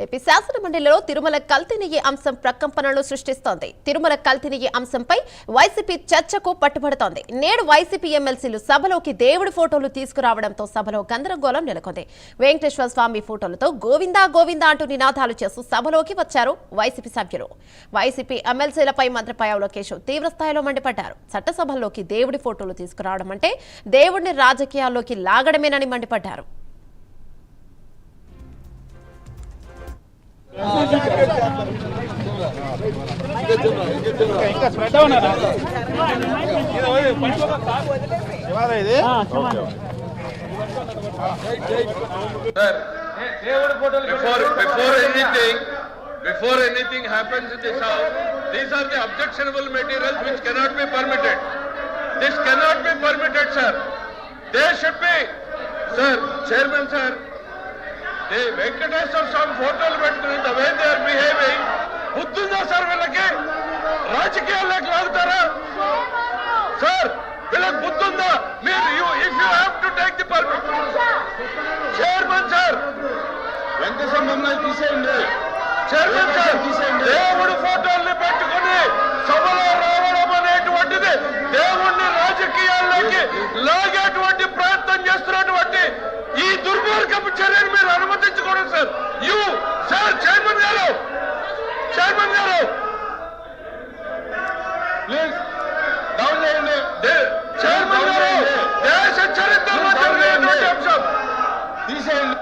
AP శాసన మండలిలో తిరుమల కల్తీ అంశం ప్రకంపనలు సృష్టిస్తోంది. తిరుమల కల్తీ అంశంపై వైసీపీ చర్చకు పట్టుబడుతోంది. నేడు వైసీపీ ఎమ్మెల్సీలు సభలోకి దేవుడి ఫోటోలు తీసుకురావడంతో సభలో గందరగోళం నెలకొంది. వెంకటేశ్వర స్వామి ఫోటోలతో గోవిందా గోవిందా అంటూ నినాదాలు చేస్తూ సభలోకి వచ్చారు వైసీపీ సభ్యులు. వైసీపీ ఎమ్మెల్సీలపై మంత్రి పయ్యావుల కేశవ్ తీవ్రస్థాయిలో మండిపడ్డారు. చట్టసభల్లోకి దేవుడి ఫోటోలు తీసుకురావడం అంటే దేవుడిని రాజకీయాల్లోకి లాగడమేనని మండిపడ్డారు. Before anything happens in this house, these are the objectionable materials which cannot be permitted. This cannot be permitted, sir. They should be, sir, Chairman, sir. The Venkateswara Swami photos పెట్టుకుని the way they are behaving, బుద్ధుందా sir వీళ్ళకి? రాజకీయాల్లోకి లాగుతారా sir? వీళ్ళకి బుద్ధుందా? మీరు if you have to take the permission, chairman sir, Venkateswara మమ్మల్ని తీసేయండి. Chairman sir, దేవుడి ఫోటోల్ని పెట్టుకుని సభలో రావడం అనేటువంటిది దేవుణ్ణి రాజకీయాల్లోకి లాగేటువంటి ప్రయత్నం చేస్తున్నటువంటి ఈ దుర్మార్గపు చర్యను మీరు అనుమతించకూడదు సార్. సార్ చైర్మన్ గారు, చైర్మన్ గారు ప్లీజ్ డౌన్ చేయండి. చైర్మన్ గారు, దేశ చరిత్రలో జరిగినటువంటి అంశం తీసేయండి.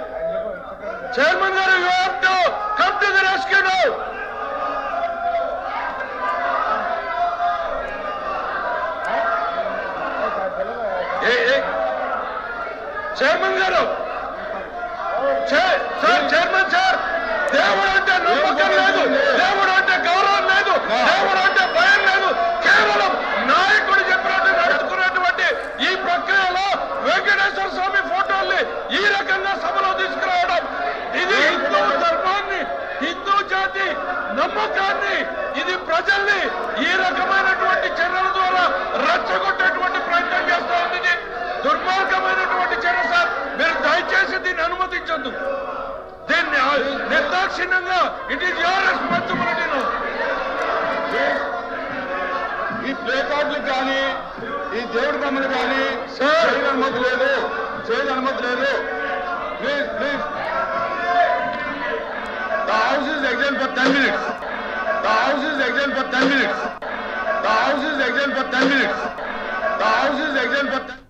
చైర్మన్ గారు, you have to come to the rescue now. Chairman గారు, సార్ చైర్మన్ సార్, దేవుడు అంటే నమ్మకం లేదు, దేవుడు అంటే గౌరవం లేదు, దేవుడు అంటే భయం లేదు. కేవలం నాయకుడు చెప్పినట్టు నడుచుకున్నటువంటి ఈ ప్రక్రియలో వెంకటేశ్వర స్వామి ఫోటోల్ని ఈ రకంగా సభలో తీసుకురావడం, ఇది హిందూ ధర్మాన్ని, హిందూ జాతి నమ్మకాన్ని, ఇది ప్రజల్ని ఈ రకమైనటువంటి చర్యల ద్వారా రెచ్చగొట్టేటువంటి ప్రయత్నం చేస్తా ఉంది. ఇది దుర్మార్గమైనటువంటి చర్య సార్. మీరు దయచేసి దీన్ని అనుమతించొద్దు. దీన్ని నిర్దాక్షిణ్యంగా ఇట్ ఈస్ యువర్ రెస్పాన్సిబిలిటీ. ఈ ప్లే కార్డులకు కానీ ఈ దేవుడి బొమ్మలు కానీ సార్ అనుమతి లేదు, చేయని అనుమతి లేదు. Please please, the house is adjourned for 10 minutes. The house is adjourned for 10 minutes. The house is adjourned for 10 minutes. The house is adjourned for 10 minutes.